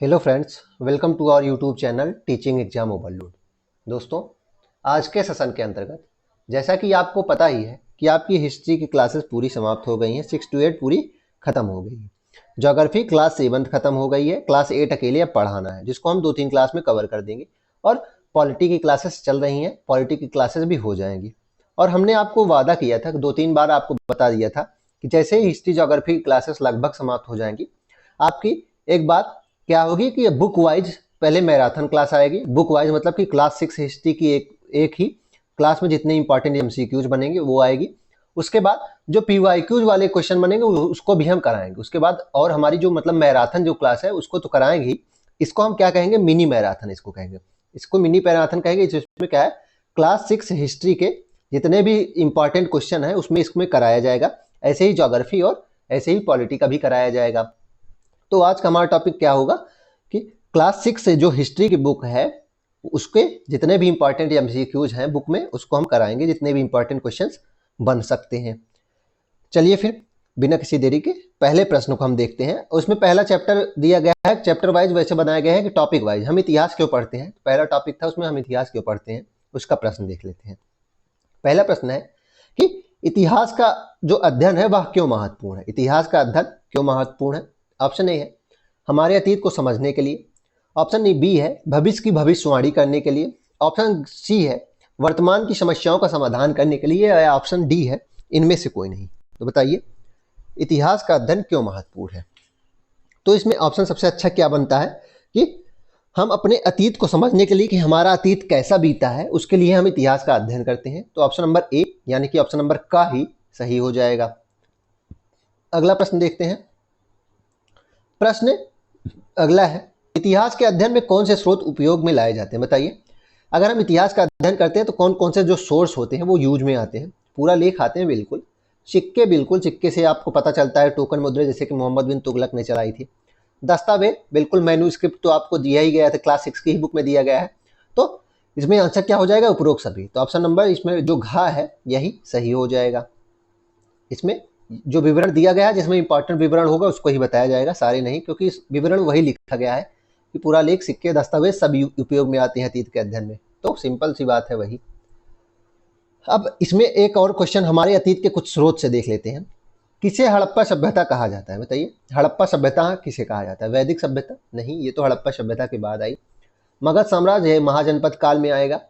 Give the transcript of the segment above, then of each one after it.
Hello friends, welcome to our YouTube channel teaching exam overload. दोस्तों, आज के session के अंतर्गत जैसा कि आपको पता ही है कि आपकी हिस्ट्री की क्लासेस पूरी समाप्त हो गई हैं। 6 to 8 पूरी खत्म हो गई है। ज्योग्राफी क्लास 7 खत्म हो गई है। क्लास 8 अकेले अब पढ़ाना है, जिसको हम 2-3 क्लास में कवर कर देंगे। और पॉलिटी की क्लासेस चल रही हैं, पॉलिटी की क्लासेस भी हो जाएंगी। और हमने आपको वादा किया था, 2-3 बार आपको बता दिया था कि जैसे ही हिस्ट्री ज्योग्राफी क्लासेस लगभग समाप्त हो जाएंगी, आपकी एक बात क्या होगी कि ये बुक वाइज पहले मैराथन क्लास आएगी। बुक वाइज मतलब कि क्लास 6 हिस्ट्री की एक ही क्लास में जितने इंपॉर्टेंट एमसीक्यूज बनेंगे वो आएगी। उसके बाद जो पीवाईक्यूज वाले क्वेश्चन बनेंगे उसको भी हम कराएंगे। उसके बाद और हमारी जो मतलब मैराथन जो क्लास है उसको तो कराएंगे ही। इसको हम क्या कहेंगे, मिनी मैराथन इसको कहेंगे। इसको मिनी मैराथन कहेंगे। इसमें क्या है, क्लास 6 हिस्ट्री के जितने भी इंपॉर्टेंट क्वेश्चन है उसमें इसमें कराया जाएगा। ऐसे ही ज्योग्राफी और ऐसे ही पॉलिटी का भी कराया जाएगा। तो आज का हमारा टॉपिक क्या होगा कि क्लास 6 से जो हिस्ट्री की बुक है उसके जितने भी इंपॉर्टेंट एमसीक्यूज हैं बुक में उसको हम कराएंगे, जितने भी इंपॉर्टेंट क्वेश्चंस बन सकते हैं। चलिए फिर बिना किसी देरी के पहले प्रश्न को हम देखते हैं। उसमें पहला चैप्टर दिया गया है, चैप्टर वाइज वैसे बनाया गया है कि टॉपिक वाइज। हम इतिहास क्यों पढ़ते हैं, पहला टॉपिक था उसमें हम इतिहास क्यों पढ़ते हैं, उसका प्रश्न देख लेते हैं। पहला प्रश्न है कि इतिहास का जो अध्ययन है वह क्यों महत्वपूर्ण है। इतिहास का अध्ययन क्यों महत्वपूर्ण है? ऑप्शन ए है हमारे अतीत को समझने के लिए। ऑप्शन बी है भविष्य की भविष्यवाणी करने के लिए। ऑप्शन सी है वर्तमान की समस्याओं का समाधान करने के लिए। या ऑप्शन डी है इनमें से कोई नहीं। तो बताइए इतिहास का अध्ययन क्यों महत्वपूर्ण है। तो इसमें ऑप्शन सबसे अच्छा क्या बनता है कि हम अपने अतीत को समझने के लिए कि हमारा अतीत कैसा बीता है उसके लिए हम इतिहास का अध्ययन करते हैं। तो ऑप्शन नंबर ए यानी कि ऑप्शन नंबर का ही सही हो जाएगा। अगला प्रश्न देखते हैं। प्रश्न अगला है इतिहास के अध्ययन में कौन से स्रोत उपयोग में लाए जाते हैं। बताइए अगर हम इतिहास का अध्ययन करते हैं तो कौन कौन से जो सोर्स होते हैं वो यूज में आते हैं। पूरा लेख आते हैं बिल्कुल। सिक्के, बिल्कुल सिक्के से आपको पता चलता है। टोकन मुद्रे जैसे कि मोहम्मद बिन तुगलक ने चलाई थी। दस्तावेज बिल्कुल, मैन्यूस्क्रिप्ट तो आपको दिया ही गया था, क्लास 6 की ही बुक में दिया गया है। तो इसमें आंसर क्या हो जाएगा, उपरोक्त सभी। तो ऑप्शन नंबर इसमें जो घा है यही सही हो जाएगा। इसमें जो विवरण दिया गया है जिसमें इंपॉर्टेंट विवरण होगा उसको ही बताया जाएगा, सारे नहीं, क्योंकि इस विवरण वही लिखा गया है कि पूरा लेख, सिक्के, दस्तावेज सब उपयोग में आते हैं अतीत के अध्ययन में। तो सिंपल सी बात है वही। अब इसमें एक और क्वेश्चन हमारे अतीत के कुछ स्रोत से देख लेते हैं। किसे हड़प्पा सभ्यता कहा जाता है? बताइए हड़प्पा सभ्यता किसे कहा जाता है? वैदिक सभ्यता नहीं, ये तो हड़प्पा सभ्यता के बाद आई। मगध साम्राज्य है, महाजनपद काल में आएगा।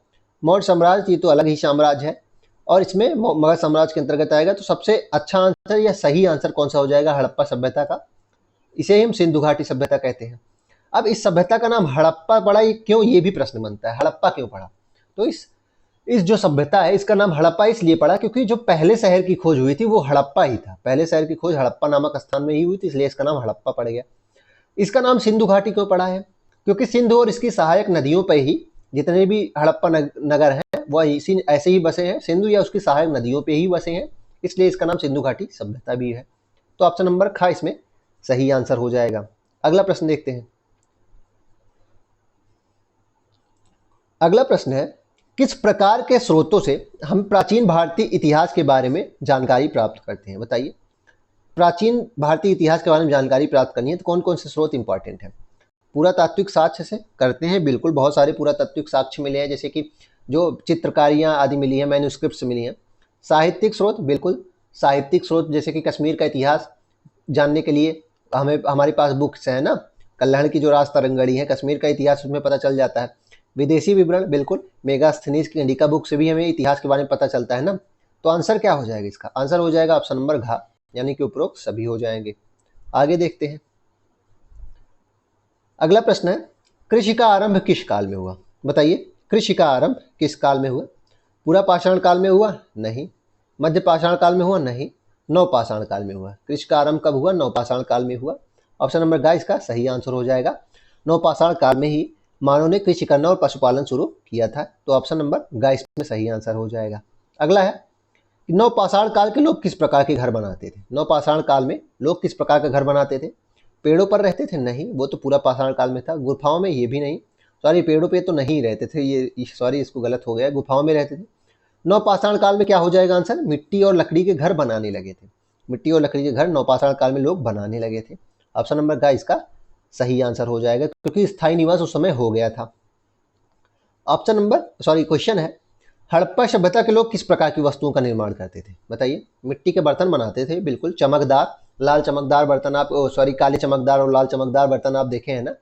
मौर्य साम्राज्य ये तो अलग ही साम्राज्य है और इसमें मगध साम्राज्य के अंतर्गत आएगा। तो सबसे अच्छा आंसर या सही आंसर कौन सा हो जाएगा हड़प्पा सभ्यता का? इसे हम सिंधु घाटी सभ्यता कहते हैं। अब इस सभ्यता का नाम हड़प्पा पड़ा क्यों, ये भी प्रश्न बनता है। हड़प्पा क्यों पड़ा? तो इस जो सभ्यता है इसका नाम हड़प्पा इसलिए पड़ा क्योंकि जो पहले शहर की खोज हुई थी वो हड़प्पा ही था। पहले शहर की खोज हड़प्पा नामक स्थान में ही हुई थी, इसलिए इसका नाम हड़प्पा पड़ गया। इसका नाम सिंधु घाटी क्यों पड़ा है? क्योंकि सिंधु और इसकी सहायक नदियों पर ही जितने भी हड़प्पा नगर हैं वह इसी ऐसे ही बसे हैं, सिंधु या उसकी सहायक नदियों पे ही बसे हैं, इसलिए इसका नाम सिंधु घाटी सभ्यता भी है। तो ऑप्शन नंबर खा इसमें सही आंसर हो जाएगा। अगला प्रश्न देखते हैं। अगला प्रश्न है किस प्रकार के स्रोतों से हम प्राचीन भारतीय इतिहास के बारे में जानकारी प्राप्त करते हैं? बताइए प्राचीन भारतीय इतिहास के बारे में जानकारी प्राप्त करनी है तो कौन कौन से स्रोत इंपॉर्टेंट है? पुरातात्विक साक्ष्य से करते हैं, बिल्कुल बहुत सारे पुरातात्विक साक्ष्य मिले हैं, जैसे कि जो चित्रकारियाँ आदि मिली हैं, मैन्यूस्क्रिप्ट्स मिली हैं। साहित्यिक स्रोत, बिल्कुल साहित्यिक स्रोत जैसे कि कश्मीर का इतिहास जानने के लिए हमें हमारे पास बुक्स हैं ना, कल्हड़ की जो राज तरंगड़ी है, कश्मीर का इतिहास उसमें पता चल जाता है। विदेशी विवरण, बिल्कुल मेगास्थनीज की इंडिका बुक से भी हमें इतिहास के बारे में पता चलता है ना। तो आंसर क्या हो जाएगा इसका? आंसर हो जाएगा ऑप्शन नंबर घ, यानी कि उपरोक्त सभी हो जाएंगे। आगे देखते हैं। अगला प्रश्न है कृषि का आरंभ किस काल में हुआ? बताइए कृषि का आरंभ किस काल में हुआ? पूरा पाषाण काल में हुआ? नहीं। मध्य पाषाण काल में हुआ? नहीं। नवपाषाण काल में हुआ। कृषि का आरंभ कब हुआ? नवपाषाण काल में हुआ। ऑप्शन नंबर ग इसका सही आंसर हो जाएगा। नवपाषाण काल में ही मानव ने कृषि करना और पशुपालन शुरू किया था। तो ऑप्शन नंबर ग इसमें सही आंसर हो जाएगा। अगला है नवपाषाण काल के लोग किस प्रकार के घर बनाते थे? नवपाषाण काल में लोग किस प्रकार का घर बनाते थे? पेड़ों पर रहते थे? नहीं, वो तो पूरा पाषाण काल में था। गुफाओं में? ये भी नहीं, सॉरी पेड़ों पे तो नहीं रहते थे, ये सॉरी इसको गलत हो गया, गुफाओं में रहते थे। नवपाषाण काल में क्या हो जाएगा आंसर? मिट्टी और लकड़ी के घर बनाने लगे थे। मिट्टी और लकड़ी के घर नवपाषाण काल में लोग बनाने लगे थे। ऑप्शन नंबर ग इसका सही आंसर हो जाएगा, क्योंकि स्थायी निवास उस समय हो गया था। ऑप्शन नंबर क्वेश्चन है, हड़प्पा सभ्यता के लोग किस प्रकार की वस्तुओं का निर्माण करते थे? बताइए। मिट्टी के बर्तन बनाते थे, बिल्कुल। चमकदार लाल चमकदार बर्तन आप काले चमकदार और लाल चमकदार बर्तन आप देखे हैं ना,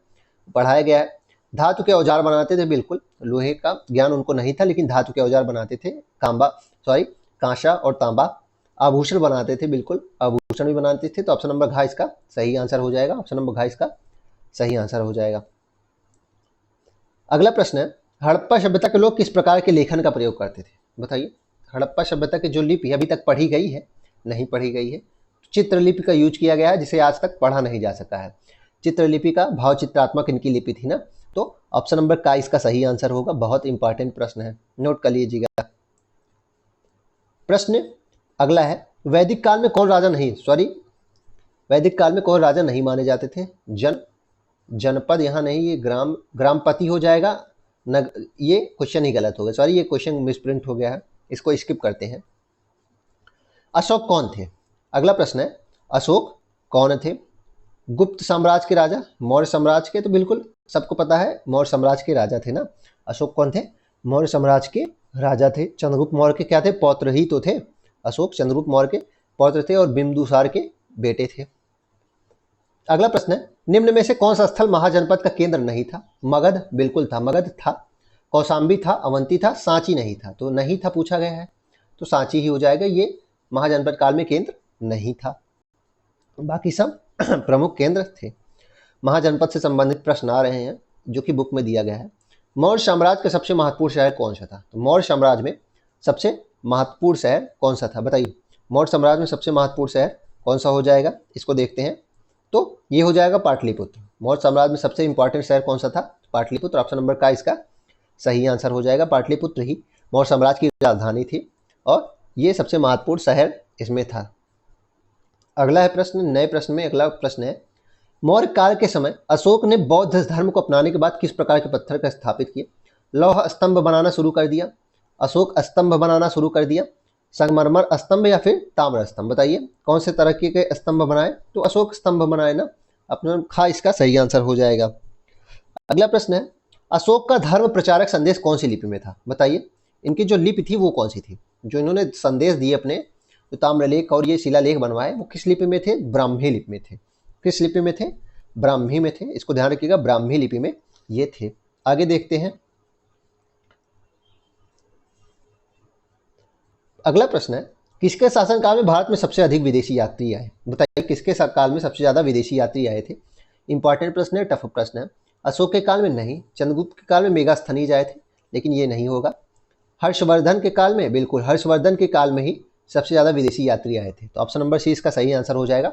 पढ़ाया गया है। धातु के औजार बनाते थे, बिल्कुल। लोहे का ज्ञान उनको नहीं था, लेकिन धातु के औजार बनाते थे। कांसा और तांबा। आभूषण बनाते थे, बिल्कुल, आभूषण भी बनाते थे। तो ऑप्शन नंबर घ इसका सही आंसर हो जाएगा। ऑप्शन नंबर घ इसका सही आंसर हो जाएगा। अगला प्रश्न है, हड़प्पा सभ्यता के लोग किस प्रकार के लेखन का प्रयोग करते थे? बताइए। हड़प्पा सभ्यता की जो लिपि अभी तक पढ़ी गई है, नहीं पढ़ी गई है, चित्रलिपि का यूज किया गया है, जिसे आज तक पढ़ा नहीं जा सका है। चित्रलिपि का भाव चित्रात्मक इनकी लिपि थी ना, तो ऑप्शन नंबर का इसका सही आंसर होगा। बहुत इंपॉर्टेंट प्रश्न है, नोट कर लीजिएगा। प्रश्न अगला है, वैदिक काल में कौन राजा नहीं माने जाते थे? जनपद यहाँ नहीं, ये ग्रामपति हो जाएगा। ये क्वेश्चन ही गलत हो गया, ये क्वेश्चन मिसप्रिंट हो गया है, इसको स्किप करते हैं। अशोक कौन थे? अगला प्रश्न है, अशोक कौन थे? गुप्त साम्राज्य के राजा, मौर्य साम्राज्य के? तो बिल्कुल सबको पता है, मौर्य साम्राज्य के राजा थे ना। अशोक कौन थे? मौर्य साम्राज्य के राजा थे। चंद्रगुप्त मौर्य के क्या थे? पौत्र ही तो थे। अशोक चंद्रगुप्त मौर्य के पौत्र थे और बिंदुसार के बेटे थे। अगला प्रश्न है, निम्न में से कौन सा स्थल महाजनपद का केंद्र नहीं था? मगध बिल्कुल था, मगध था। कौशाम्बी था, अवंती था, सांची नहीं था। तो नहीं था पूछा गया है, तो सांची ही हो जाएगा। ये महाजनपद काल में केंद्र नहीं था, बाकी सब प्रमुख केंद्र थे। महाजनपद से संबंधित प्रश्न आ रहे हैं, जो कि बुक में दिया गया है। मौर्य साम्राज्य का सबसे महत्वपूर्ण शहर कौन सा था? तो मौर्य साम्राज्य में सबसे महत्वपूर्ण शहर कौन सा था? बताइए। मौर्य साम्राज्य में सबसे महत्वपूर्ण शहर कौन सा हो जाएगा? इसको देखते हैं। तो ये हो जाएगा पाटलिपुत्र। मौर्य साम्राज्य में सबसे इंपॉर्टेंट शहर कौन सा था? पाटलिपुत्र। ऑप्शन नंबर का इसका सही आंसर हो जाएगा। पाटलिपुत्र ही मौर्य साम्राज्य की राजधानी थी और ये सबसे महत्वपूर्ण शहर इसमें था। अगला है प्रश्न, नए प्रश्न में अगला प्रश्न है, मौर्य काल के समय अशोक ने बौद्ध धर्म को अपनाने के बाद किस प्रकार के पत्थर का स्थापित किया? लौह स्तंभ बनाना शुरू कर दिया, अशोक स्तंभ बनाना शुरू कर दिया, संगमरमर स्तंभ या फिर ताम्र स्तंभ? बताइए कौन से तरह के स्तंभ बनाए? तो अशोक स्तंभ बनाए ना, अपना खा इसका सही आंसर हो जाएगा। अगला प्रश्न है, अशोक का धर्म प्रचारक संदेश कौन सी लिपि में था? बताइए। इनकी जो लिपि थी वो कौन सी थी? जो इन्होंने संदेश दिए अपने, जो ताम्रलेख और ये शिलालेख बनवाए, वो किस लिपि में थे? ब्राह्मी लिपि में थे। किस लिपि में थे? ब्राह्मी में थे। इसको ध्यान रखिएगा, ब्राह्मी लिपि में ये थे। आगे देखते हैं। अगला प्रश्न है, किसके शासनकाल में भारत में सबसे अधिक विदेशी यात्री आए? बताइए किसके काल में सबसे ज्यादा विदेशी यात्री आए थे? इंपॉर्टेंट प्रश्न है, टफ प्रश्न है। अशोक के काल में नहीं, चंद्रगुप्त के काल में मेगास्थनीज आए थे, लेकिन ये नहीं होगा। हर्षवर्धन के काल में, बिल्कुल हर्षवर्धन के काल में ही सबसे ज्यादा विदेशी यात्री आए थे। तो ऑप्शन नंबर सी इसका सही आंसर हो जाएगा।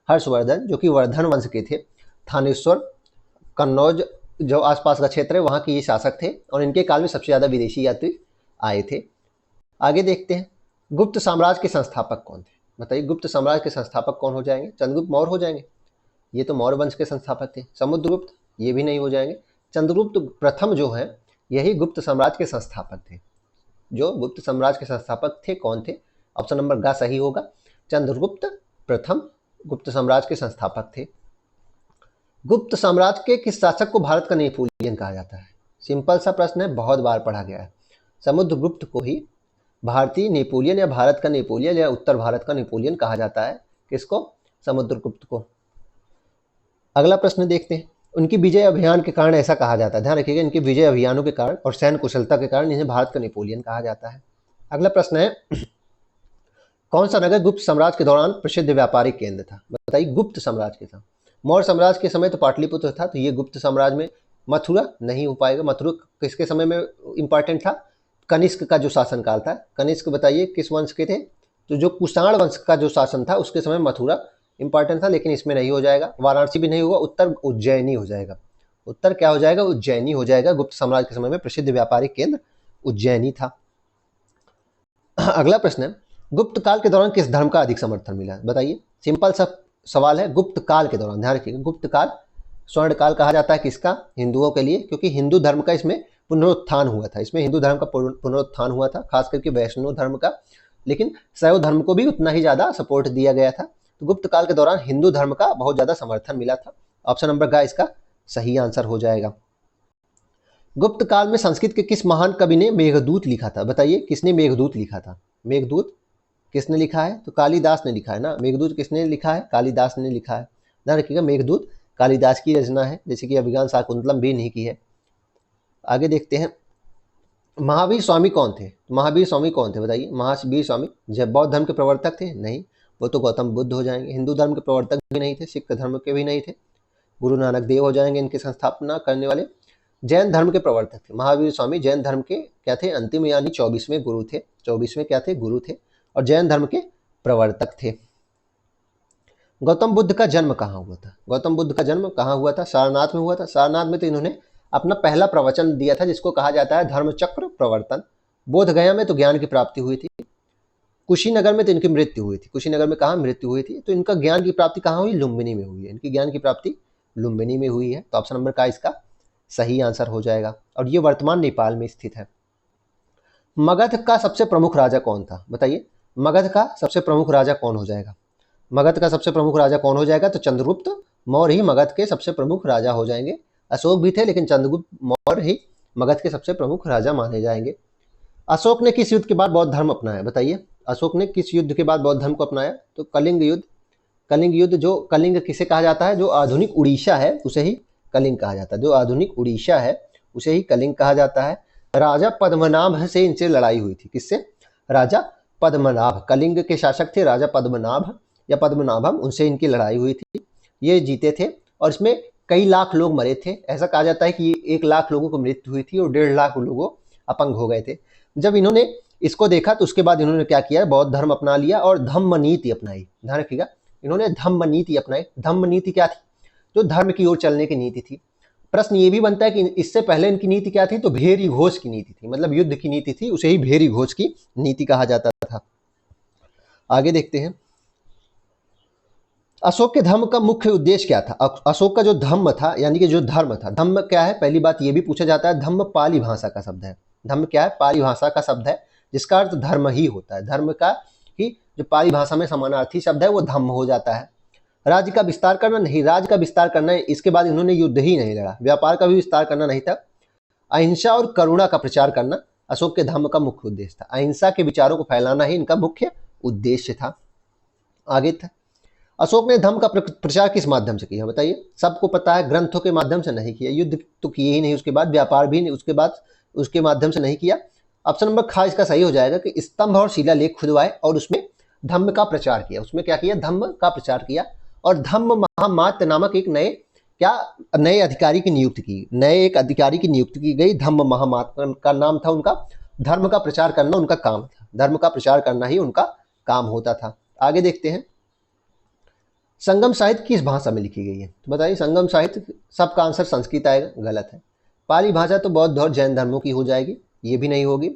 हर्षवर्धन, जो कि वर्धन वंश के थे, थानेश्वर कन्नौज जो आसपास का क्षेत्र है वहाँ के ये शासक थे और इनके काल में सबसे ज़्यादा विदेशी यात्री आए थे। आगे देखते हैं, गुप्त साम्राज्य के संस्थापक कौन थे? बताइए गुप्त साम्राज्य के संस्थापक कौन हो जाएंगे? चंद्रगुप्त मौर्य हो जाएंगे, ये तो मौर्य वंश के संस्थापक थे। समुद्रगुप्त, ये भी नहीं हो जाएंगे। चंद्रगुप्त प्रथम जो है यही गुप्त साम्राज्य के संस्थापक थे। जो गुप्त साम्राज्य के संस्थापक थे कौन थे? ऑप्शन नंबर ग सही होगा। चंद्रगुप्त प्रथम गुप्त साम्राज्य के संस्थापक थे। गुप्त साम्राज्य के किस शासक को भारत का नेपोलियन कहा जाता है? सिंपल सा प्रश्न है, बहुत बार पढ़ा गया है। समुद्रगुप्त को ही भारतीय नेपोलियन या भारत का नेपोलियन या उत्तर भारत का नेपोलियन कहा जाता है। किसको? समुद्रगुप्त को। अगला प्रश्न देखते हैं, उनकी विजय अभियान के कारण ऐसा कहा जाता है, ध्यान रखिएगा, इनके विजय अभियानों के कारण और सैन्य कुशलता के कारण इन्हें भारत का नेपोलियन कहा जाता है। अगला प्रश्न है, कौन सा नगर गुप्त साम्राज्य के दौरान प्रसिद्ध व्यापारिक केंद्र था? बताइए गुप्त साम्राज्य के था। मौर्य साम्राज्य के समय तो पाटलिपुत्र था, तो ये गुप्त साम्राज्य में। मथुरा नहीं हो पाएगा। मथुरा किसके समय में इंपॉर्टेंट था? कनिष्क का जो शासनकाल था। कनिष्क बताइए किस वंश के थे? तो जो कुषाण वंश का जो शासन था उसके समय मथुरा इंपॉर्टेंट था, लेकिन इसमें नहीं हो जाएगा। वाराणसी भी नहीं होगा, उत्तर उज्जैनी हो जाएगा। उत्तर क्या हो जाएगा? उज्जैनी हो जाएगा। गुप्त साम्राज्य के समय में प्रसिद्ध व्यापारिक केंद्र उज्जैनी था। अगला प्रश्न है, गुप्त काल के दौरान किस धर्म का अधिक समर्थन मिला? बताइए। सिंपल सा सवाल है, गुप्त काल के दौरान, ध्यान रखिएगा, गुप्त काल स्वर्ण काल कहा जाता है किसका? हिंदुओं के लिए, क्योंकि हिंदू धर्म का इसमें पुनरुत्थान हुआ था। इसमें हिंदू धर्म का पुनरुत्थान हुआ था, खास करके वैष्णव धर्म का, लेकिन शैव धर्म को भी उतना ही ज़्यादा सपोर्ट दिया गया था। तो गुप्त काल के दौरान हिंदू धर्म का बहुत ज़्यादा समर्थन मिला था, ऑप्शन नंबर ग इसका सही आंसर हो जाएगा। गुप्त काल में संस्कृत के किस महान कवि ने मेघदूत लिखा था? बताइए किसने मेघदूत लिखा था? मेघदूत किसने लिखा है? तो कालिदास ने लिखा है ना। मेघदूत किसने लिखा है? कालिदास ने लिखा है। ध्यान रखिएगा, मेघदूत कालिदास की रचना है, जैसे कि अभिज्ञान शाकुंतलम भी नहीं की है। आगे देखते हैं, महावीर स्वामी कौन थे? महावीर स्वामी कौन थे बताइए? महावीर स्वामी जब बौद्ध धर्म के प्रवर्तक थे? नहीं, वो तो गौतम बुद्ध हो जाएंगे। हिंदू धर्म के प्रवर्तक भी नहीं थे, सिख धर्म के भी नहीं थे, गुरु नानक देव हो जाएंगे इनकी संस्थापना करने वाले। जैन धर्म के प्रवर्तक थे महावीर स्वामी, जैन धर्म के क्या थे? अंतिम यानी 24वें गुरु थे। 24वें क्या थे? गुरु थे, और जैन धर्म के प्रवर्तक थे। गौतम बुद्ध का जन्म कहाँ हुआ था? गौतम बुद्ध का जन्म कहाँ हुआ था? सारनाथ में हुआ था। सारनाथ में तो इन्होंने अपना पहला प्रवचन दिया था, जिसको कहा जाता है धर्मचक्र प्रवर्तन। बोधगया में तो ज्ञान की प्राप्ति हुई थी। कुशीनगर में तो इनकी मृत्यु हुई थी। कुशीनगर में कहाँ मृत्यु हुई थी? तो इनका ज्ञान की प्राप्ति कहाँ हुई? लुम्बिनी में हुई है। इनकी ज्ञान की प्राप्ति लुम्बिनी में हुई है। तो ऑप्शन नंबर का इसका सही आंसर हो जाएगा, और ये वर्तमान नेपाल में स्थित है। मगध का सबसे प्रमुख राजा कौन था? बताइए मगध का सबसे प्रमुख राजा कौन हो जाएगा? मगध का सबसे प्रमुख राजा कौन हो जाएगा? तो चंद्रगुप्त मौर्य ही मगध के सबसे प्रमुख राजा हो जाएंगे। अशोक भी थे, लेकिन चंद्रगुप्त मौर्य ही मगध के सबसे प्रमुख राजा माने जाएंगे। अशोक ने किस युद्ध के बाद बौद्ध धर्म अपनाया? बताइए अशोक ने किस युद्ध के बाद बौद्ध धर्म को अपनाया? तो कलिंग युद्ध। कलिंग युद्ध, जो कलिंग किसे कहा जाता है? जो आधुनिक उड़ीसा है उसे ही कलिंग कहा जाता है। जो आधुनिक उड़ीसा है उसे ही कलिंग कहा जाता है। राजा पद्मनाभ से इनसे लड़ाई हुई थी। किससे? राजा पद्मनाभ, कलिंग के शासक थे राजा पद्मनाभ या पद्मनाभम, उनसे इनकी लड़ाई हुई थी। ये जीते थे, और इसमें कई लाख लोग मरे थे। ऐसा कहा जाता है कि 1 लाख लोगों को मृत्यु हुई थी और 1.5 लाख लोगों अपंग हो गए थे। जब इन्होंने इसको देखा तो उसके बाद इन्होंने क्या किया? बौद्ध धर्म अपना लिया और धम्म नीति अपनाई। ध्यान रखिएगा, इन्होंने धम्म नीति अपनाई। धम्म नीति क्या थी? जो धर्म की ओर चलने की नीति थी। प्रश्न ये भी बनता है कि इससे पहले इनकी नीति क्या थी? तो भेरी घोष की नीति थी, मतलब युद्ध की नीति थी, उसे ही भेरी घोष की नीति कहा जाता था। आगे देखते हैं, अशोक के धर्म का मुख्य उद्देश्य क्या था? अशोक का जो धम्म था, यानी कि जो धर्म था, धम्म क्या है? पहली बात ये भी पूछा जाता है। धम्म पाली भाषा का शब्द है। धम्म क्या है? पाली भाषा का शब्द है, जिसका अर्थ धर्म ही होता है। धर्म का ही जो पाली भाषा में समानार्थी शब्द है वो धम्म हो जाता है। राज्य का विस्तार करना? नहीं, राज्य का विस्तार करना है। इसके बाद इन्होंने युद्ध ही नहीं लड़ा। व्यापार का भी विस्तार करना नहीं था। अहिंसा और करुणा का प्रचार करना अशोक के धम्म का मुख्य उद्देश्य था। अहिंसा के विचारों को फैलाना ही इनका मुख्य उद्देश्य था। आगे था, अशोक ने धर्म का प्रचार किस माध्यम से किया? बताइए। सबको पता है, ग्रंथों के माध्यम से नहीं किया, युद्ध तो किए ही नहीं, उसके बाद व्यापार भी नहीं, उसके बाद उसके माध्यम से नहीं किया। ऑप्शन नंबर ख इसका सही हो जाएगा कि स्तंभ और शिलालेख खुदवाए और उसमें धम्म का प्रचार किया। उसमें क्या किया? धम्म का प्रचार किया, और धम्म महामात्य नामक एक नए अधिकारी की नियुक्ति की। नए एक अधिकारी की नियुक्ति की गई। धम्म महामात्य का नाम था उनका। धर्म का प्रचार करना उनका काम था। धर्म का प्रचार करना ही उनका काम होता था। आगे देखते हैं, संगम साहित्य किस भाषा में लिखी गई है? तो बताइए संगम साहित्य, सबका आंसर संस्कृत आएगा, गलत है। पाली भाषा तो बौद्ध और जैन धर्मों की हो जाएगी, ये भी नहीं होगी।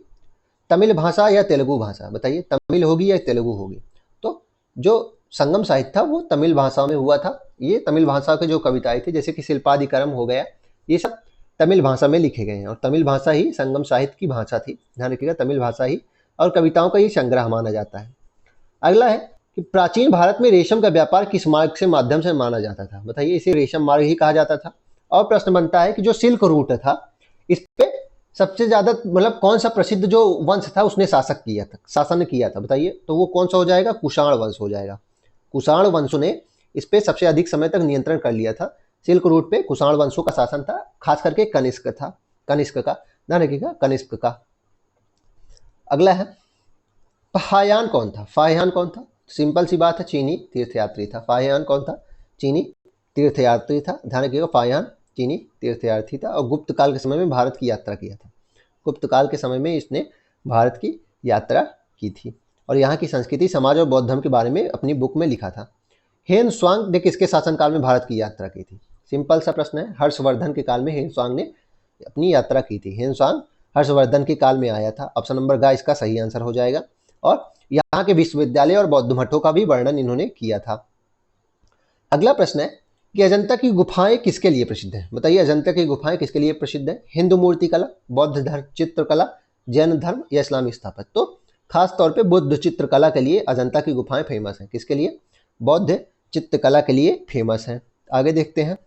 तमिल भाषा या तेलुगु भाषा? बताइए तमिल होगी या तेलुगु होगी? तो जो संगम साहित्य था वो तमिल भाषा में हुआ था। ये तमिल भाषा के जो कविताएं थी, जैसे कि शिल्पादिकरम हो गया, ये सब तमिल भाषा में लिखे गए हैं, और तमिल भाषा ही संगम साहित्य की भाषा थी। ध्यान रखिएगा, तमिल भाषा ही, और कविताओं का ये संग्रह माना जाता है। अगला है कि प्राचीन भारत में रेशम का व्यापार किस मार्ग से माध्यम से माना जाता था? बताइए, इसे रेशम मार्ग ही कहा जाता था। और प्रश्न बनता है कि जो सिल्क रूट था, इस पे सबसे ज्यादा मतलब कौन सा प्रसिद्ध जो वंश था उसने शासन किया था? बताइए, तो वो कौन सा हो जाएगा? कुषाण वंश हो जाएगा। कुषाण वंश ने इस पे सबसे अधिक समय तक नियंत्रण कर लिया था। सिल्क रूट पे कुषाण वंशों का शासन था, खास करके कनिष्क का। ध्यान रखिएगा, कनिष्क का। अगला है, फाहियान कौन था? फाहियान कौन था? सिंपल सी बात है, चीनी तीर्थयात्री था। फाहियान कौन था? चीनी तीर्थयात्री था। ध्यान रखिएगा, फाहियान चीनी तीर्थयात्री था, और गुप्त काल के समय में भारत की यात्रा किया था। गुप्त काल के समय में इसने भारत की यात्रा की थी, और यहाँ की संस्कृति, समाज और बौद्ध धर्म के बारे में अपनी बुक में लिखा था। हेन स्वांग ने किसके शासनकाल में भारत की यात्रा की थी? सिंपल सा प्रश्न है, हर्षवर्धन के काल में हेन स्वांग ने अपनी यात्रा की थी। हेन स्वांग हर्षवर्धन के काल में आया था। ऑप्शन नंबर ग इसका सही आंसर हो जाएगा। और यहाँ के विश्वविद्यालय और बौद्ध मठों का भी वर्णन इन्होंने किया था। अगला प्रश्न है कि अजंता की गुफाएं किसके लिए प्रसिद्ध है? बताइए, अजंता की गुफाएं किसके लिए प्रसिद्ध है? हिंदू मूर्ति कला, बौद्ध धर्म चित्रकला, जैन धर्म या इस्लामी स्थापत्य? तो खास तौर पे बुद्ध चित्रकला के लिए अजंता की गुफाएं फेमस हैं। किसके लिए? बौद्ध चित्रकला के लिए फेमस हैं। आगे देखते हैं,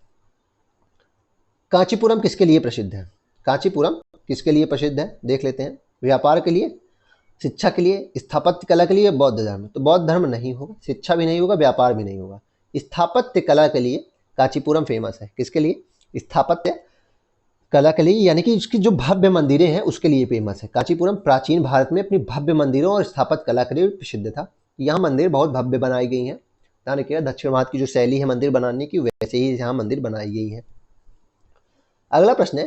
कांचीपुरम किसके लिए प्रसिद्ध है? कांचीपुरम किसके लिए प्रसिद्ध है देख लेते हैं। व्यापार के लिए, शिक्षा के लिए, स्थापत्य कला के लिए, बौद्ध धर्म। तो बौद्ध धर्म नहीं होगा, शिक्षा भी नहीं होगा, व्यापार भी नहीं होगा। स्थापत्य कला के लिए कांचीपुरम फेमस है। किसके लिए? स्थापत्य कला के लिए, यानी कि उसकी जो भव्य मंदिरें हैं उसके लिए फेमस है। कांचीपुरम प्राचीन भारत में अपनी भव्य मंदिरों और स्थापत्य कला के लिए प्रसिद्ध था। यहाँ मंदिर बहुत भव्य बनाई गई हैं। ध्यान रखिएगा, दक्षिण भारत की जो शैली है मंदिर बनाने की, वैसे ही यहाँ मंदिर बनाई गई है। अगला प्रश्न है,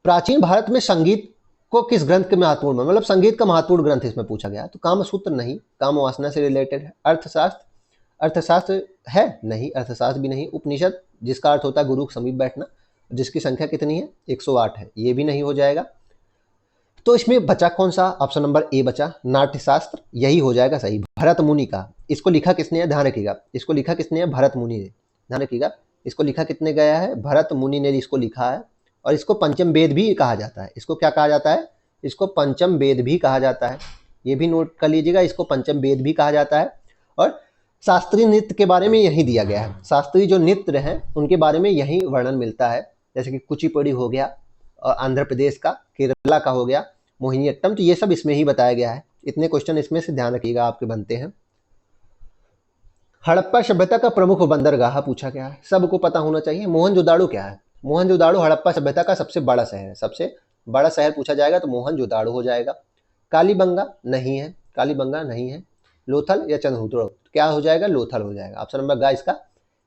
प्राचीन भारत में संगीत को किस ग्रंथ के महत्वपूर्ण, मतलब संगीत का महत्वपूर्ण ग्रंथ इसमें पूछा गया। तो कामसूत्र नहीं, काम वासना से रिलेटेड है। अर्थशास्त्र, अर्थशास्त्र है नहीं, अर्थशास्त्र भी नहीं। उपनिषद, जिसका अर्थ होता है गुरु के समीप बैठना, जिसकी संख्या कितनी है? 108 है, ये भी नहीं हो जाएगा। तो इसमें बचा कौन सा? ऑप्शन नंबर ए बचा, नाट्यशास्त्र, यही हो जाएगा सही। भरत मुनि का, इसको लिखा किसने है? ध्यान रखिएगा, इसको लिखा किसने है? भरत मुनि ने। ध्यान रखिएगा, इसको लिखा कितने गया है? भरत मुनि ने इसको लिखा है। और इसको पंचम वेद भी कहा जाता है। इसको क्या कहा जाता है? इसको पंचम वेद भी कहा जाता है। ये भी नोट कर लीजिएगा, इसको पंचम वेद भी कहा जाता है। और शास्त्रीय नृत्य के बारे में यही दिया गया है। शास्त्रीय जो नृत्य हैं उनके बारे में यही वर्णन मिलता है, जैसे कि कुचिपुड़ी हो गया, और आंध्र प्रदेश का, केरला का हो गया, मोहिनीअट्टम, तो ये सब इसमें ही बताया गया है। इतने क्वेश्चन इसमें से ध्यान रखिएगा आपके बनते हैं। हड़प्पा सभ्यता का प्रमुख बंदरगाह पूछा गया है, सबको पता होना चाहिए। मोहनजोदाड़ो क्या है? मोहनजोदाड़ो हड़प्पा सभ्यता का सबसे बड़ा शहर है। सबसे बड़ा शहर पूछा जाएगा तो मोहनजोदाड़ो हो जाएगा। कालीबंगा नहीं है, कालीबंगा नहीं है। लोथल या चंद्रहुत्रो, क्या हो जाएगा? लोथल हो जाएगा। ऑप्शन नंबर ग इसका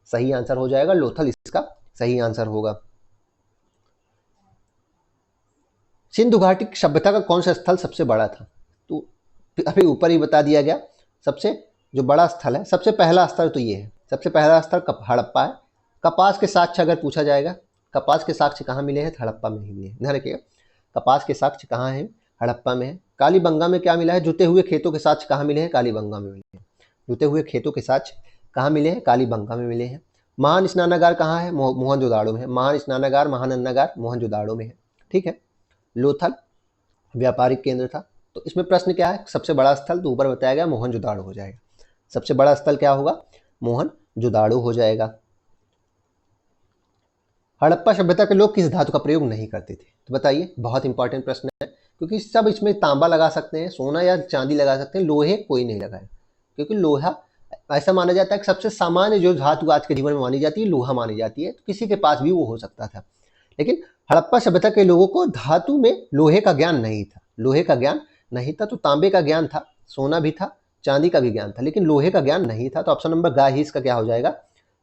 सही आंसर हो जाएगा, लोथल इसका सही आंसर होगा। सिंधु घाटी सभ्यता का कौन सा स्थल सबसे बड़ा था? तो अभी ऊपर ही बता दिया गया, सबसे जो बड़ा स्थल है, सबसे पहला स्थल तो ये है। सबसे पहला स्थल हड़प्पा है। कपास के साक्ष्य अगर पूछा जाएगा, कपास के साक्ष्य कहाँ मिले हैं? हड़प्पा में ही मिले हैं। ध्यान रखिएगा, कपास के साक्ष्य कहाँ हैं? हड़प्पा में है। कालीबंगा में क्या मिला है? जुते हुए खेतों के साक्ष्य कहाँ मिले हैं? कालीबंगा में मिले हैं। जुते हुए खेतों के साक्ष्य कहाँ मिले हैं? कालीबंगा में मिले हैं। महान स्नानागार कहाँ है? मोहनजोदाड़ो में है। महान स्नानागार, महानन्नागार मोहनजोदाड़ो में है। ठीक है। लोथल व्यापारिक केंद्र था। तो इसमें प्रश्न क्या है? सबसे बड़ा स्थल तो ऊपर बताया गया मोहनजोदाड़ो हो जाएगा। सबसे बड़ा स्थल क्या होगा? मोहनजोदाड़ो हो जाएगा। हड़प्पा सभ्यता के लोग किस धातु का प्रयोग नहीं करते थे? तो बताइए, बहुत इंपॉर्टेंट प्रश्न है, क्योंकि सब इसमें तांबा लगा सकते हैं, सोना या चांदी लगा सकते हैं, लोहे कोई नहीं लगाए, क्योंकि लोहा ऐसा माना जाता है कि सबसे सामान्य जो धातु आज के जीवन में मानी जाती है लोहा मानी जाती है। तो किसी के पास भी वो हो सकता था, लेकिन हड़प्पा सभ्यता के लोगों को धातु में लोहे का ज्ञान नहीं था। लोहे का ज्ञान नहीं था, तो तांबे का ज्ञान था, सोना भी था, चांदी का भी ज्ञान था, लेकिन लोहे का ज्ञान नहीं था। तो ऑप्शन नंबर ग ही इसका क्या हो जाएगा?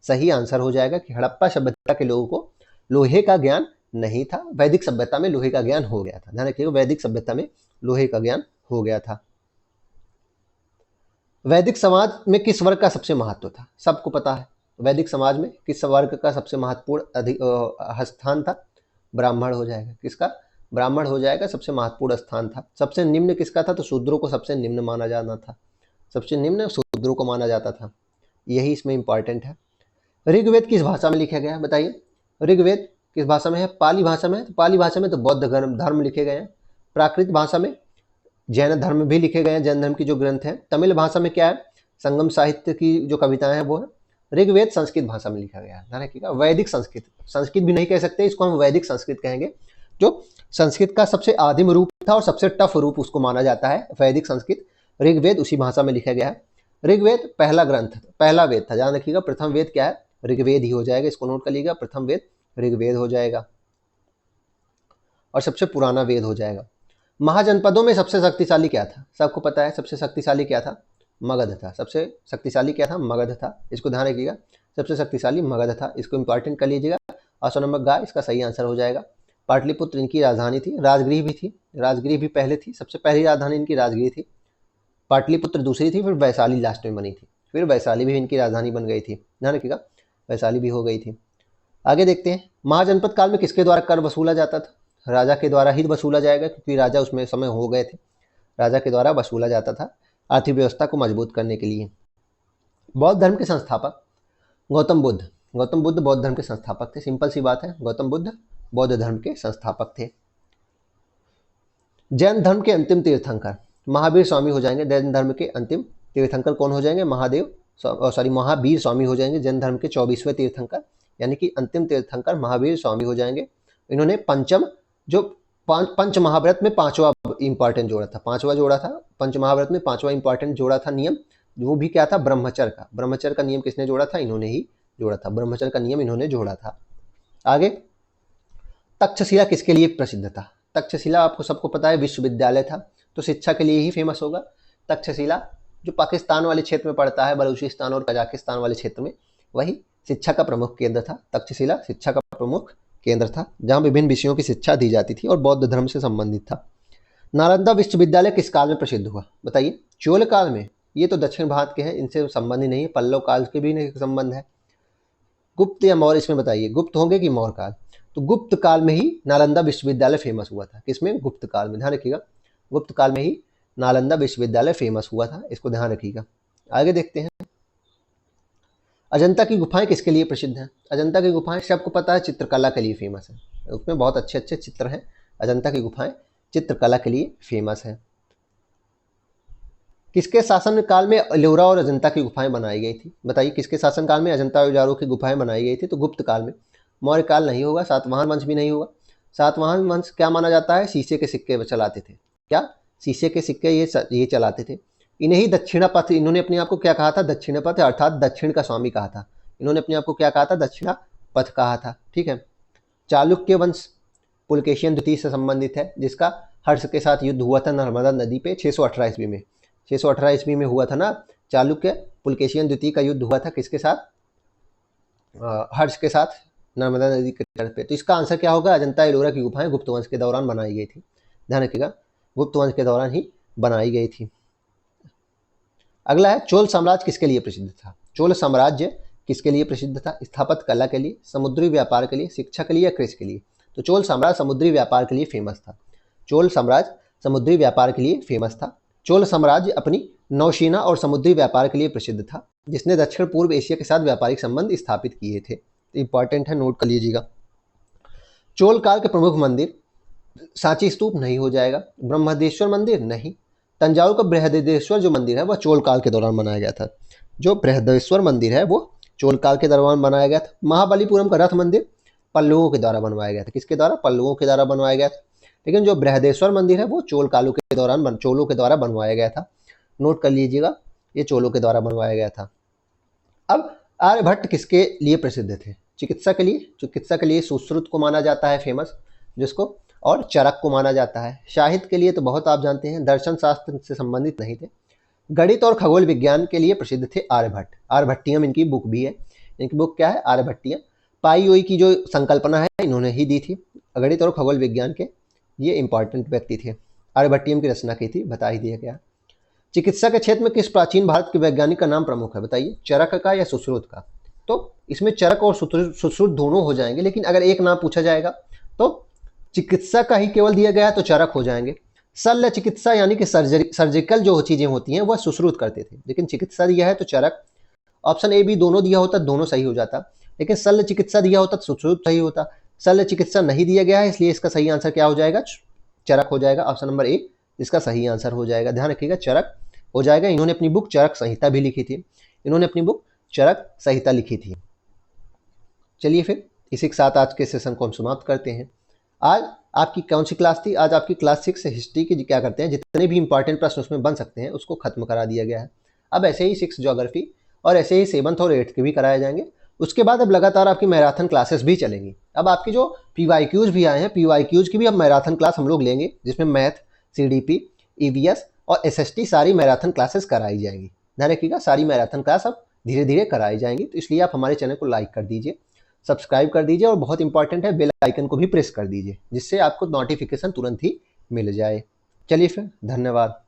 सही आंसर हो जाएगा कि हड़प्पा सभ्यता के लोगों को लोहे का ज्ञान नहीं था। वैदिक सभ्यता में लोहे का ज्ञान हो गया था। ध्यान रखिएगा, वैदिक सभ्यता में लोहे का ज्ञान हो गया था। वैदिक समाज में किस वर्ग का सबसे महत्व था? सबको पता है, वैदिक समाज में किस वर्ग का सबसे महत्वपूर्ण स्थान था? ब्राह्मण हो जाएगा। किसका? ब्राह्मण हो जाएगा, सबसे महत्वपूर्ण स्थान था। सबसे निम्न किसका था? तो शूद्रों को सबसे निम्न माना जाना था। सबसे निम्न शूद्रों को माना जाता था। यही इसमें इंपॉर्टेंट है। ऋग्वेद किस भाषा में लिखा गया है? बताइए, ऋग्वेद किस भाषा में है? पाली भाषा में है। तो पाली भाषा में तो बौद्ध धर्म लिखे गए हैं। प्राकृत भाषा में जैन धर्म भी लिखे गए हैं, जैन धर्म की जो ग्रंथ हैं। तमिल भाषा में क्या है? संगम साहित्य की जो कविताएं हैं वो है। ऋग्वेद संस्कृत भाषा में लिखा गया है। ध्यान रखिएगा, वैदिक संस्कृत, संस्कृत भी नहीं कह सकते, इसको हम वैदिक संस्कृत कहेंगे। जो संस्कृत का सबसे आदिम रूप था और सबसे टफ रूप उसको माना जाता है, वैदिक संस्कृत। ऋग्वेद उसी भाषा में लिखा गया है। ऋग्वेद पहला ग्रंथ, पहला वेद था। ध्यान रखिएगा, प्रथम वेद क्या है? ऋग्वेद ही हो जाएगा। इसको नोट कर लीजिएगा, प्रथम वेद ऋग्वेद हो जाएगा और सबसे पुराना वेद हो जाएगा। महाजनपदों में सबसे शक्तिशाली क्या था? सबको पता है, सबसे शक्तिशाली क्या था? मगध था। सबसे शक्तिशाली क्या था? मगध था। इसको ध्यान रखिएगा, सबसे शक्तिशाली मगध था। इसको इंपॉर्टेंट कर लीजिएगा। ऑप्शन नंबर ग इसका सही आंसर हो जाएगा। पाटलिपुत्र इनकी राजधानी थी। राजगृह भी थी, राजगृह भी पहले थी। सबसे पहली राजधानी इनकी राजगृह थी। पाटलिपुत्र दूसरी थी, फिर वैशाली लास्ट में बनी थी। फिर वैशाली भी इनकी राजधानी बन गई थी। ध्यान रखिएगा, वैशाली भी हो गई थी। आगे देखते हैं, महाजनपद काल में किसके द्वारा कर वसूला जाता था? राजा के द्वारा ही वसूला जाएगा, क्योंकि राजा उसमें समय हो गए थे। राजा के द्वारा वसूला जाता था आर्थिक व्यवस्था को मजबूत करने के लिए। बौद्ध धर्म के संस्थापक गौतम बुद्ध। गौतम बुद्ध बौद्ध धर्म के संस्थापक थे। सिंपल सी बात है, गौतम बुद्ध बौद्ध धर्म के संस्थापक थे। जैन धर्म के अंतिम तीर्थंकर महावीर स्वामी हो जाएंगे। जैन धर्म के अंतिम तीर्थंकर कौन हो जाएंगे? महावीर स्वामी हो जाएंगे। जैन धर्म के 24वें तीर्थंकर, यानी कि अंतिम तीर्थंकर महावीर स्वामी हो जाएंगे। इन्होंने पंचम जो पंच महाव्रत में पांचवा इंपॉर्टेंट जोड़ा था, पांचवा जोड़ा था पंच महाव्रत में, पांचवा इंपॉर्टेंट जोड़ा था नियम, वो भी क्या था, ब्रह्मचर्य का। ब्रह्मचर्य का नियम किसने जोड़ा था, इन्होंने ही जोड़ा था। ब्रह्मचर्य का नियम इन्होंने जोड़ा था। आगे, तक्षशिला किसके लिए प्रसिद्ध था? तक्षशिला आपको सबको पता है विश्वविद्यालय था, तो शिक्षा के लिए ही फेमस होगा। तक्षशिला जो पाकिस्तान वाले क्षेत्र में पड़ता है, बलूचिस्तान और कजाकिस्तान वाले क्षेत्र में, वही शिक्षा का प्रमुख केंद्र था। तक्षशिला शिक्षा का प्रमुख केंद्र था, जहाँ विभिन्न विषयों की शिक्षा दी जाती थी और बौद्ध धर्म से संबंधित था। नालंदा विश्वविद्यालय किस काल में प्रसिद्ध हुआ? बताइए। चोल काल में। ये तो दक्षिण भारत के हैं, इनसे संबंध ही नहीं है। पल्लव काल के भी नहीं संबंध है। गुप्त या मौर्य, इसमें बताइए, गुप्त होंगे कि मौर्य काल? तो गुप्त काल में ही नालंदा विश्वविद्यालय फेमस हुआ था। किसमें? गुप्त काल में। ध्यान रखिएगा, गुप्त काल में ही नालंदा विश्वविद्यालय फेमस हुआ था, इसको ध्यान रखिएगा। आगे देखते हैं, अजंता की गुफाएं किसके लिए प्रसिद्ध हैं? अजंता की गुफाएं सबको पता है चित्रकला के लिए फेमस है, उसमें बहुत अच्छे अच्छे चित्र हैं। अजंता की गुफाएं चित्रकला के लिए फेमस है। किसके शासन काल में एलोरा और अजंता की गुफाएं बनाई गई थी? बताइए, किसके शासन काल में अजंता और एलोरा की गुफाएं बनाई गई थी? तो गुप्त काल में। मौर्य काल नहीं होगा, सातवाहन वंश भी नहीं होगा। सातवाहन वंश क्या माना जाता है? शीशे के सिक्के चलाते थे। क्या? शीशे के सिक्के ये चलाते थे। इन्हें ही दक्षिणापथ, इन्होंने अपने आप को क्या कहा था? दक्षिणापथ, अर्थात दक्षिण का स्वामी कहा था। इन्होंने अपने आप को क्या कहा था? दक्षिणापथ कहा था। ठीक है। चालुक्य वंश पुलकेशियन द्वितीय से संबंधित है, जिसका हर्ष के साथ युद्ध हुआ था नर्मदा नदी पे 618 ईस्वी में। 618 ईस्वी में हुआ था ना, चालुक्य पुलकेशियन द्वितीय का युद्ध हुआ था किसके साथ? हर्ष के साथ, नर्मदा नदी के तट पे। तो इसका आंसर क्या होगा? अजंता एलोरा की गुफाएं गुप्त वंश के दौरान बनाई गई थी। ध्यान रखिएगा, गुप्त वंश के दौरान ही बनाई गई थी। अगला है, चोल साम्राज्य किसके लिए प्रसिद्ध था? चोल साम्राज्य किसके लिए प्रसिद्ध था? स्थापत्य कला के लिए, समुद्री व्यापार के लिए, शिक्षा के लिए या कृषि के लिए? तो चोल साम्राज्य समुद्री व्यापार के लिए फेमस था। चोल साम्राज्य समुद्री व्यापार के लिए फेमस था। चोल साम्राज्य अपनी नौसेना और समुद्री व्यापार के लिए प्रसिद्ध था, जिसने दक्षिण पूर्व एशिया के साथ व्यापारिक संबंध स्थापित किए थे। इंपॉर्टेंट है, नोट कर लीजिएगा। चोल काल के प्रमुख मंदिर, सांची स्तूप नहीं हो जाएगा। ब्रह्मदेश्वर मंदिर नहीं। तंजावुर का बृहदेश्वर जो मंदिर है वह चोल काल के दौरान बनाया गया था। जो बृहदेश्वर मंदिर है वो चोल काल के दौरान बनाया गया था। महाबलीपुरम का रथ मंदिर पल्लवों के द्वारा बनवाया गया था। किसके द्वारा? पल्लवों के द्वारा बनवाया गया था। लेकिन जो बृहदेश्वर मंदिर है वो चोलों के द्वारा बनवाया गया था। नोट कर लीजिएगा, ये चोलों के द्वारा बनवाया गया था। अब आर्यभट्ट किसके लिए प्रसिद्ध थे? चिकित्सा के लिए। चिकित्सा के लिए सुश्रुत को माना जाता है फेमस, जिसको, और चरक को माना जाता है। साहित्य के लिए तो बहुत आप जानते हैं, दर्शन शास्त्र से संबंधित नहीं थे। गणित और खगोल विज्ञान के लिए प्रसिद्ध थे आर्यभट्ट। आर्यभट्टियम इनकी बुक भी है। इनकी बुक क्या है? आर्यभट्टियम। पाई ओई की जो संकल्पना है इन्होंने ही दी थी। गणित और खगोल विज्ञान के ये इंपॉर्टेंट व्यक्ति थे। आर्यभट्टियम की रचना की थी, बता ही दिया गया। चिकित्सा के क्षेत्र में किस प्राचीन भारत के वैज्ञानिक का नाम प्रमुख है? बताइए, चरक का या सुश्रुत का? तो इसमें चरक और सुश्रुत दोनों हो जाएंगे, लेकिन अगर एक नाम पूछा जाएगा तो चिकित्सा का ही केवल दिया गया तो चरक हो जाएंगे। शल्य चिकित्सा यानी कि सर्जिकल जो चीजें होती हैं वह सुश्रुत करते थे, लेकिन चिकित्सा दिया है तो चरक। ऑप्शन ए बी दोनों दिया होता, दोनों सही हो जाता, लेकिन शल्य चिकित्सा दिया होता तो सुश्रुत सही होता। शल्य चिकित्सा नहीं दिया गया है, इसलिए इसका सही आंसर क्या हो जाएगा? चरक हो जाएगा। ऑप्शन नंबर ए इसका सही आंसर हो जाएगा। ध्यान रखिएगा, चरक हो जाएगा। इन्होंने अपनी बुक चरक संहिता भी लिखी थी। इन्होंने अपनी बुक चरक संहिता लिखी थी। चलिए फिर इसी के साथ आज के सेशन को हम समाप्त करते हैं। आज आपकी कौन सी क्लास थी? आज आपकी क्लास 6 हिस्ट्री की क्या करते हैं, जितने भी इंपॉर्टेंट प्रश्न उसमें बन सकते हैं उसको खत्म करा दिया गया है। अब ऐसे ही 6 ज्योग्राफी और ऐसे ही 7th और 8th के भी कराए जाएंगे। उसके बाद अब लगातार आपकी मैराथन क्लासेस भी चलेंगी। अब आपकी जो PYQs भी आए हैं, PYQs की भी अब मैराथन क्लास हम लोग लेंगे, जिसमें मैथ, CDP, EVS और SST सारी मैराथन क्लासेस कराई जाएंगी। ध्यान रखिएगा, सारी मैराथन क्लास अब धीरे धीरे कराई जाएंगी। तो इसलिए आप हमारे चैनल को लाइक कर दीजिए, सब्सक्राइब कर दीजिए और बहुत इंपॉर्टेंट है, बेल आइकन को भी प्रेस कर दीजिए, जिससे आपको नोटिफिकेशन तुरंत ही मिल जाए। चलिए फिर, धन्यवाद।